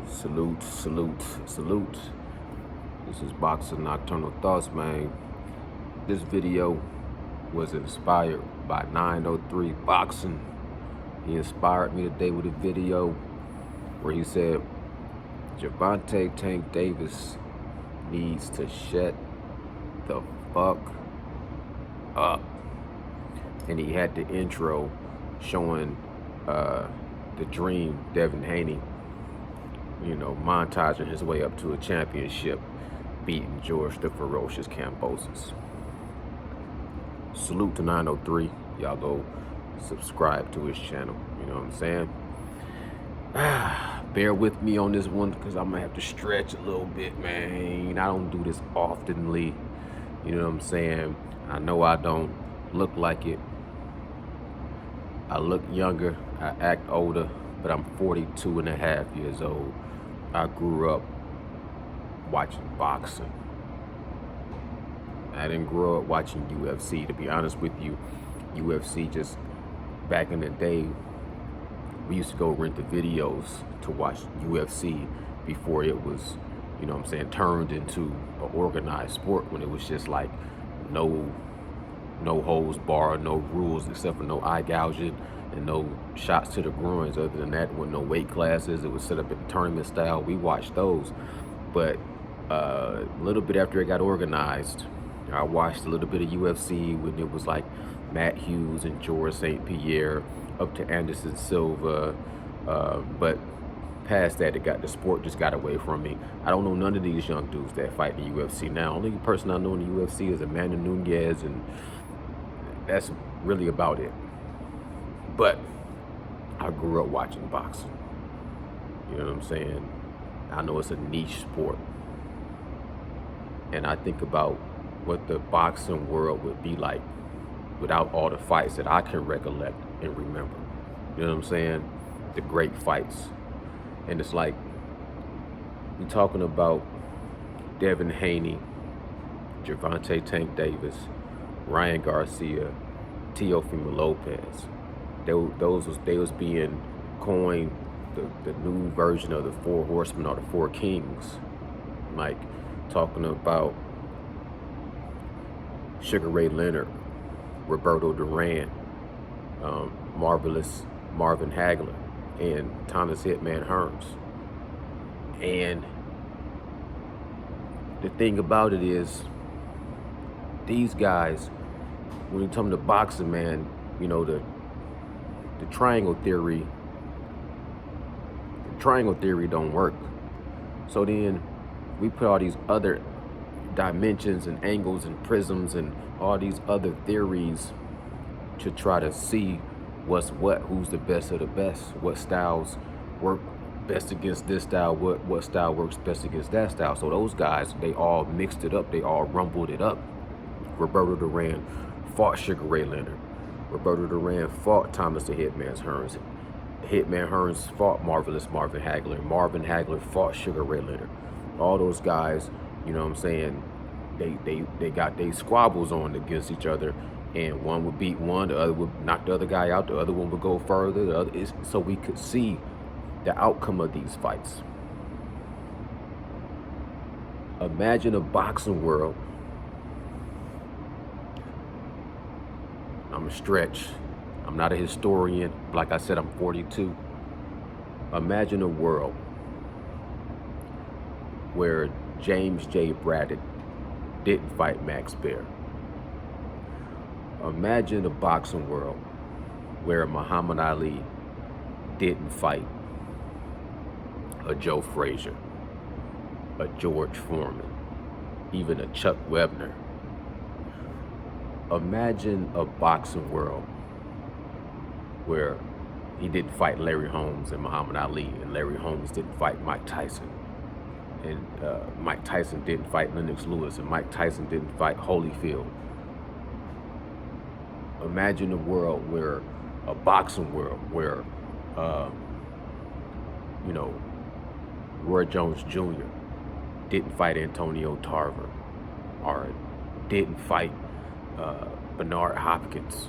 Salute, salute, salute. This is Boxing Nocturnal Thoughts, man. This video was inspired by 903 Boxing. He inspired me today with a video where he said Gervonta Tank Davis needs to shut the fuck up. And he had the intro showing the Dream, Devin Haney, montaging his way up to a championship, beating George the Ferocious Kambosos. Salute to 903. Y'all go subscribe to his channel. You know what I'm saying? Bear with me on this one because I'm going to have to stretch a little bit, man. I don't do this oftenly. You know what I'm saying? I know I don't look like it. I look younger. I act older. But I'm 42 and a half years old. I grew up watching boxing. I didn't grow up watching UFC. To be honest with you, UFC just back in the day, we used to go rent the videos to watch UFC before it was, turned into an organized sport, when it was just like no holds barred, no rules except for no eye gouging and no shots to the groins. Other than that, with no weight classes, it was set up in tournament style. We watched those. But a little bit after it got organized, I watched a little bit of UFC when it was like Matt Hughes and George St. Pierre up to Anderson Silva. But past that, the sport just got away from me. I don't know none of these young dudes that fight in the UFC now. Only person I know in the UFC is Amanda Nunes, and that's really about it. But I grew up watching boxing. You know what I'm saying? I know it's a niche sport. And I think about what the boxing world would be like without all the fights that I can recollect and remember. You know what I'm saying? The great fights. And it's like, we're talking about Devin Haney, Gervonta Tank Davis, Ryan Garcia, Teofimo Lopez. They was being coined the new version of the Four Horsemen or the Four Kings. Like talking about Sugar Ray Leonard, Roberto Duran, Marvelous Marvin Hagler, and Thomas Hitman Hearns. And the thing about it is, these guys, when you come to boxing, man, the triangle theory don't work. So then we put all these other dimensions and angles and prisms and all these other theories to try to see what's what, who's the best of the best, what styles work best against this style, what style works best against that style. So those guys, they all mixed it up, they all rumbled it up. Roberto Duran fought Sugar Ray Leonard. Roberto Duran fought Thomas the Hitman Hearns. Hitman Hearns fought Marvelous Marvin Hagler. Marvin Hagler fought Sugar Ray Leonard. All those guys, you know what I'm saying, they got their squabbles on against each other, and one would beat one, the other would knock the other guy out, the other one would go further, the other is, so we could see the outcome of these fights. Imagine a boxing world. I'm a stretch. I'm not a historian. Like I said, I'm 42. Imagine a world where James J. Braddock didn't fight Max Baer. Imagine a boxing world where Muhammad Ali didn't fight a Joe Frazier, a George Foreman, even a Chuck Webner. Imagine a boxing world where he didn't fight Larry Holmes and Muhammad Ali, and Larry Holmes didn't fight Mike Tyson, and Mike Tyson didn't fight Lennox Lewis, and Mike Tyson didn't fight Holyfield. Imagine a world where, a boxing world where, Roy Jones Jr. didn't fight Antonio Tarver, or didn't fight Bernard Hopkins.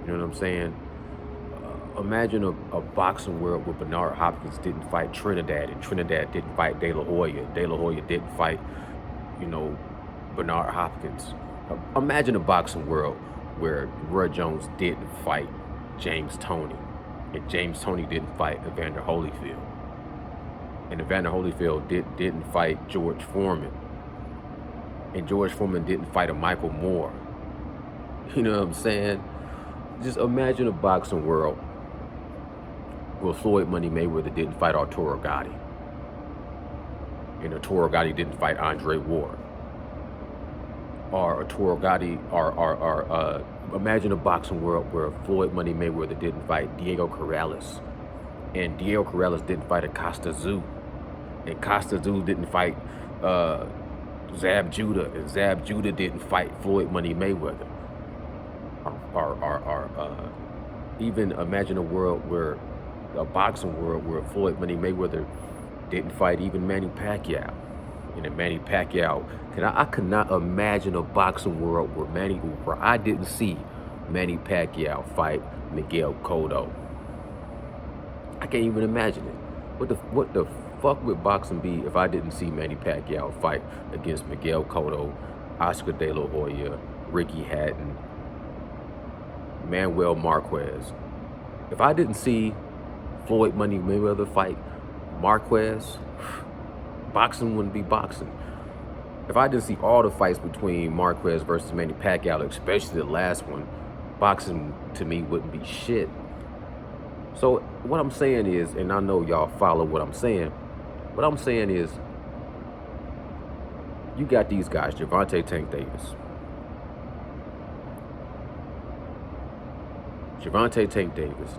You know what I'm saying? Imagine a boxing world where Bernard Hopkins didn't fight Trinidad, and Trinidad didn't fight De La Hoya. De La Hoya didn't fight, you know, Bernard Hopkins. Imagine a boxing world where Roy Jones didn't fight James Toney, and James Toney didn't fight Evander Holyfield, and Evander Holyfield didn't fight George Foreman, and George Foreman didn't fight a Michael Moore. You know what I'm saying? Just imagine a boxing world where Floyd Money Mayweather didn't fight Arturo Gatti, and Arturo Gatti didn't fight Andre Ward, or Arturo Gatti, or imagine a boxing world where Floyd Money Mayweather didn't fight Diego Corrales, and Diego Corrales didn't fight Acosta Zoo, and Costa Zoo didn't fight Zab Judah, and Zab Judah didn't fight Floyd Money Mayweather. Or even imagine a boxing world where Floyd Money Mayweather didn't fight even Manny Pacquiao. And then Manny Pacquiao, I could not imagine a boxing world where I didn't see Manny Pacquiao fight Miguel Cotto. I can't even imagine it. What the fuck would boxing be if I didn't see Manny Pacquiao fight against Miguel Cotto, Oscar De La Hoya, Ricky Hatton, Manuel Marquez? If I didn't see Floyd Money Mayweather fight Marquez, boxing wouldn't be boxing. If I didn't see all the fights between Marquez versus Manny Pacquiao, especially the last one, boxing to me wouldn't be shit. So what I'm saying is, and I know y'all follow what I'm saying is, you got these guys, Gervonta Tank Davis,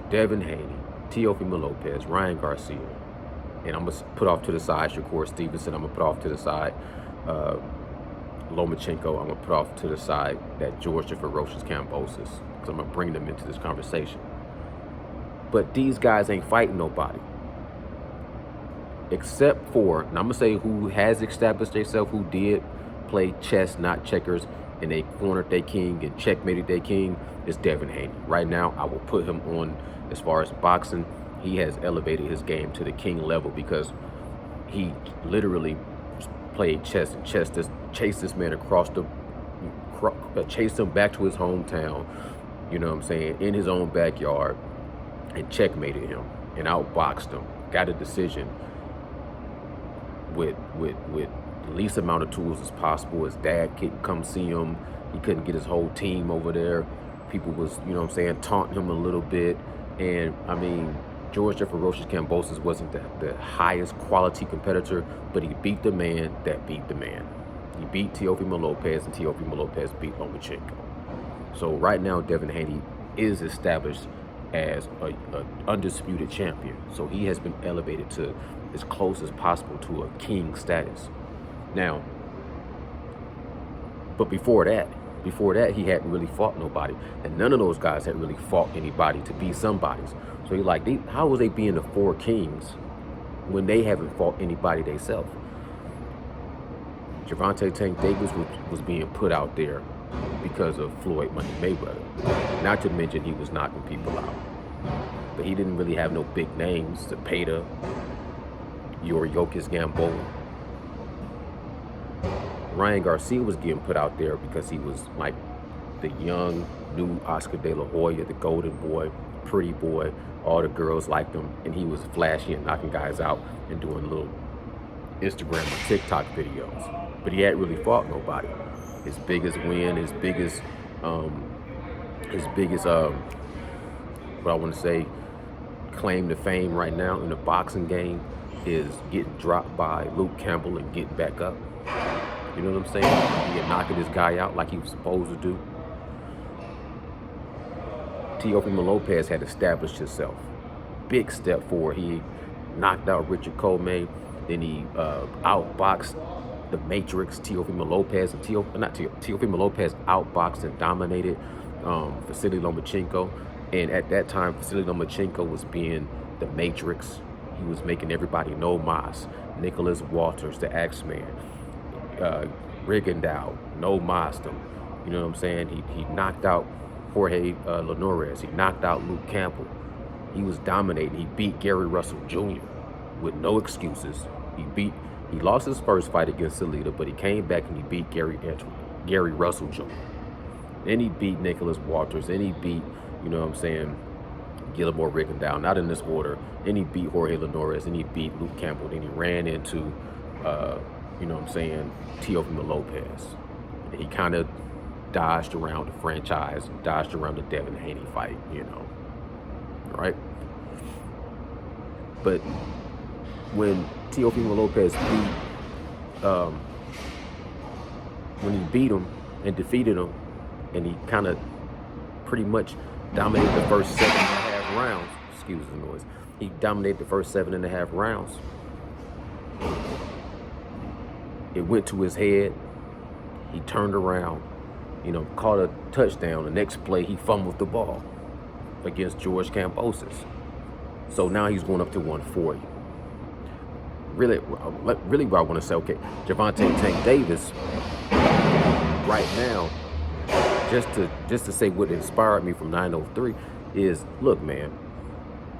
Devin Haney, Teofimo Lopez, Ryan Garcia, and I'm going to put off to the side Shakur Stevenson. I'm going to put off to the side Lomachenko. I'm going to put off to the side that Georgia Ferocious Kambosos, because I'm going to bring them into this conversation. But these guys ain't fighting nobody. Except for, and I'm going to say who has established themselves, who did play chess, not checkers, and they cornered their king and checkmated their king, is Devin Haney. Right now, I will put him on, as far as boxing, he has elevated his game to the king level, because he literally played chess and chased this man across chased him back to his hometown, you know what I'm saying, in his own backyard, and checkmated him and outboxed him, got a decision with the least amount of tools as possible. His dad couldn't come see him. He couldn't get his whole team over there. People was, you know what I'm saying, taunting him a little bit. And I mean, Georgia Ferocious Kambosos wasn't the highest quality competitor, but he beat the man that beat the man. He beat Teofimo Lopez, and Teofimo Lopez beat Lomachenko. So right now, Devin Haney is established as an undisputed champion. So he has been elevated to as close as possible to a king status. Now, but before that, he hadn't really fought nobody. And none of those guys had really fought anybody to be somebody's. So you're like, how was they being the four kings when they haven't fought anybody themselves? Gervonta Tank Davis was being put out there because of Floyd Money Mayweather. Not to mention he was knocking people out. But he didn't really have no big names. Zepeda, Yoriokis Gamboa. Ryan Garcia was getting put out there because he was like the young, new Oscar De La Hoya, the golden boy, pretty boy. All the girls liked him, and he was flashy and knocking guys out and doing little Instagram or TikTok videos. But he hadn't really fought nobody. His biggest win, his biggest what I want to say, claim to fame right now in the boxing game is getting dropped by Luke Campbell and getting back up. You know what I'm saying? You're knocking this guy out like he was supposed to do. Teofimo Lopez had established himself. Big step forward. He knocked out Richard Coleman. Then he outboxed the Matrix, Teofimo Lopez. And Teofimo Lopez outboxed and dominated Vasily Lomachenko. And at that time, Vasily Lomachenko was being the Matrix. He was making everybody know Mas. Nicholas Walters, the Axeman. Rigondeaux, no Masdom. You know what I'm saying? He knocked out Jorge Linares. He knocked out Luke Campbell. He was dominating. He beat Gary Russell Jr. with no excuses. He lost his first fight against Salita, but he came back and he beat Gary Russell Jr. Then he beat Nicholas Walters. Then he beat, you know what I'm saying, Gilmore Rigondeaux, not in this order. Then he beat Jorge Linares. Then he beat Luke Campbell. Then he ran into, you know what I'm saying, Teofimo Lopez. And he kind of dodged around the franchise, dodged around the Devin Haney fight, you know, right? But when Teofimo Lopez when he beat him and defeated him, and he kind of pretty much dominated the first 7.5 rounds. Excuse the noise. He dominated the first 7.5 rounds. It went to his head. He turned around, you know, caught a touchdown. The next play, he fumbled the ball against George Kambosos. So now he's going up to 140. Really what I want to say, okay, Gervonta Tank Davis, right now, just to say what inspired me from 903 is, look, man,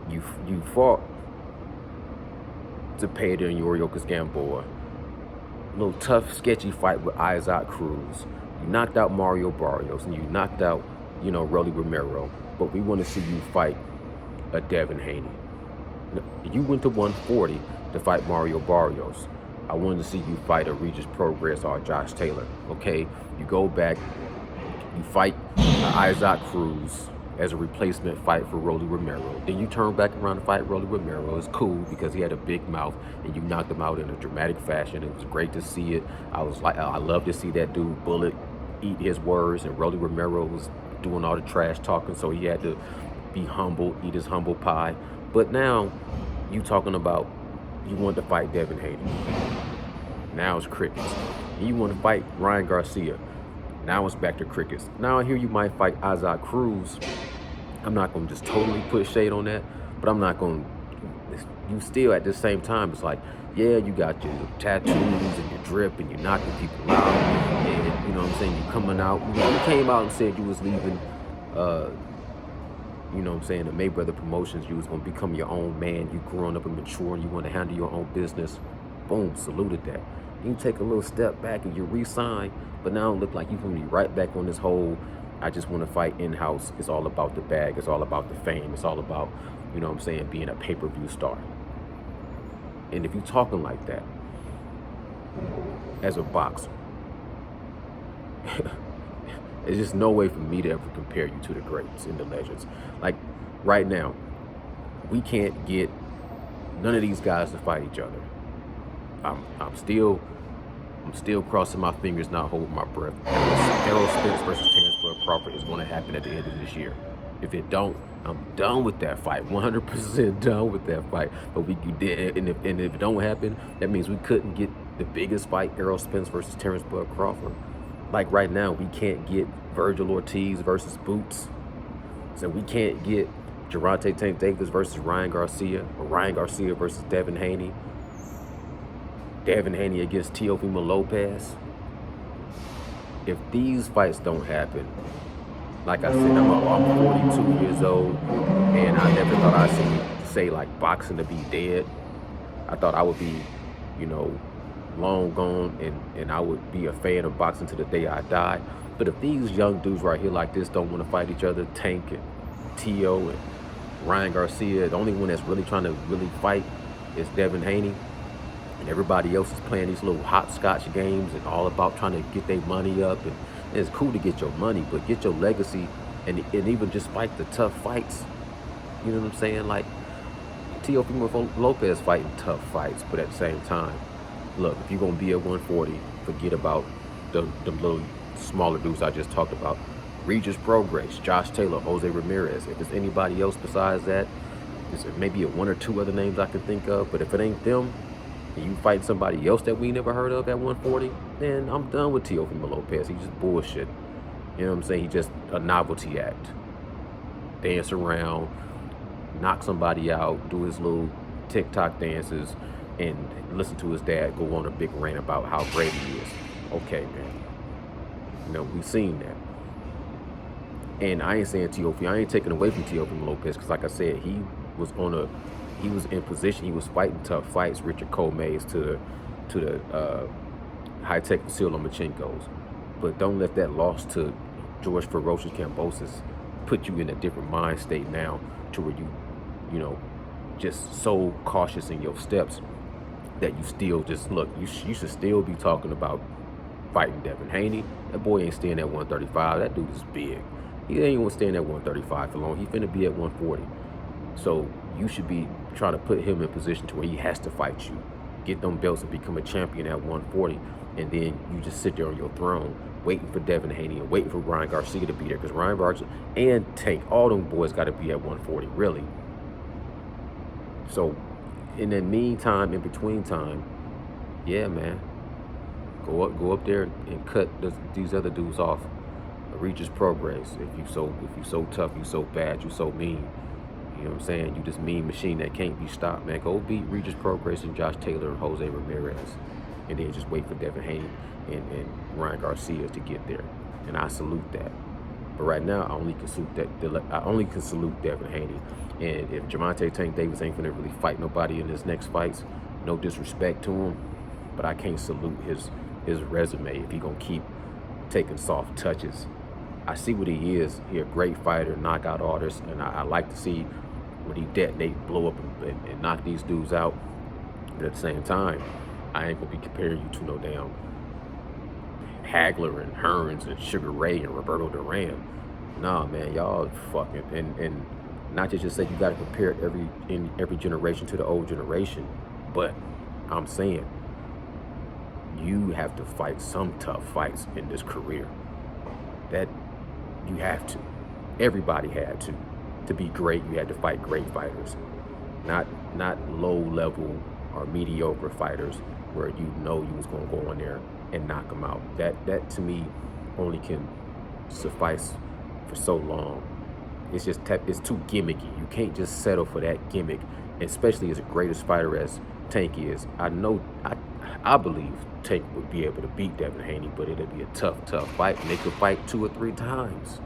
you fought Zepeda and Yuriorkis Gamboa, a little tough, sketchy fight with Isaac Cruz. You knocked out Mario Barrios and you knocked out, you know, Rolly Romero. But we want to see you fight a Devin Haney. You went to 140 to fight Mario Barrios. I wanted to see you fight a Regis Progress or Josh Taylor. Okay, you go back, you fight Isaac Cruz as a replacement fight for Rolly Romero. Then you turn back around to fight Rolly Romero. It's cool because he had a big mouth and you knocked him out in a dramatic fashion. It was great to see it. I love to see that dude Bullet eat his words, and Rolly Romero was doing all the trash talking, so he had to be humble, eat his humble pie. But now you talking about you want to fight Devin Haney. Now it's crickets. And you want to fight Ryan Garcia. Now it's back to crickets. Now I hear you might fight Isaac Cruz. I'm not going to just totally put shade on that, but I'm not going to. You still at the same time, it's like, yeah, you got your tattoos and your drip and you're knocking people out. And, you know what I'm saying, you coming out. You know, you came out and said you was leaving, you know what I'm saying, the Mayweather Promotions. You was going to become your own man. You growing up and mature and you want to handle your own business. Boom, saluted that. You take a little step back and you re-sign, but now it look like you're going to be right back on this whole, I just want to fight in-house. It's all about the bag. It's all about the fame. It's all about, you know what I'm saying, being a pay-per-view star. And if you're talking like that as a boxer, there's just no way for me to ever compare you to the greats and the legends. Like right now, we can't get none of these guys to fight each other. I'm still crossing my fingers, not holding my breath. Errol Spence versus Terrence Bud Crawford is going to happen at the end of this year. If it don't, I'm done with that fight. 100% done with that fight. But you did, and if it don't happen, that means we couldn't get the biggest fight, Errol Spence versus Terrence Bud Crawford. Like right now, we can't get Virgil Ortiz versus Boots. So we can't get Gervonta Tank Davis versus Ryan Garcia, or Ryan Garcia versus Devin Haney. Devin Haney against Teofimo Lopez. If these fights don't happen, like I said, I'm 42 years old, and I never thought I'd say like boxing to be dead. I thought I would be, you know, long gone, and I would be a fan of boxing to the day I die. But if these young dudes right here like this don't want to fight each other, Tank and Teo and Ryan Garcia, the only one that's really trying to really fight is Devin Haney. And everybody else is playing these little hopscotch games and all about trying to get their money up. And it's cool to get your money, but get your legacy and even just fight the tough fights. You know what I'm saying? Like Teofimo Lopez fighting tough fights, but at the same time, look, if you're going to be at 140, forget about the little smaller dudes I just talked about. Regis Progress, Josh Taylor, Jose Ramirez. If it's anybody else besides that, there's maybe one or two other names I can think of, but if it ain't them, and you fight somebody else that we never heard of at 140, then I'm done with Teofimo Lopez. He's just bullshit. You know what I'm saying? He's just a novelty act. Dance around, knock somebody out, do his little TikTok dances, and listen to his dad go on a big rant about how great he is. Okay, man. You know, we've seen that. And I ain't saying Teofimo, I ain't taking away from Teofimo Lopez, because like I said, he he was in position. He was fighting tough fights. Richard Comays to the high-tech Lomachenko's. But don't let that loss to George Ferocious Kambosos put you in a different mind state now, to where you know, just so cautious in your steps that you still just look. You should still be talking about fighting Devin Haney. That boy ain't staying at 135. That dude is big. He ain't gonna stay at 135 for long. He finna be at 140. So you should be trying to put him in position to where he has to fight you, get them belts and become a champion at 140. And then you just sit there on your throne waiting for Devin Haney and waiting for Ryan Garcia to be there, because Ryan Garcia and Tank, all them boys got to be at 140, really. So in the meantime, in between time, yeah, man, go up there and cut these other dudes off. Regis Progress. If you so tough, you so bad, you so mean. You know what I'm saying? You this mean machine that can't be stopped, man. Go beat Regis Progress and Josh Taylor and Jose Ramirez, and then just wait for Devin Haney and Ryan Garcia to get there. And I salute that. But right now, I only can salute Devin Haney. And if Gervonta Tank Davis ain't gonna really fight nobody in his next fights, no disrespect to him, but I can't salute his resume if he gonna keep taking soft touches. I see what he is. He a great fighter, knockout artist, and I like to see when he detonate, blow up, and knock these dudes out. But at the same time, I ain't gonna be comparing you to no damn Hagler and Hearns and Sugar Ray and Roberto Duran. Nah, man, y'all fucking, and not to just say you gotta compare every generation to the old generation, but I'm saying you have to fight some tough fights in this career. That you have to. Everybody had to. To be great, you had to fight great fighters, not low level or mediocre fighters where you know you was gonna go in there and knock them out. That to me only can suffice for so long. It's too gimmicky. You can't just settle for that gimmick, especially as great as fighter as Tank is. I believe Tank would be able to beat Devin Haney, but it'll be a tough fight, and they could fight 2 or 3 times.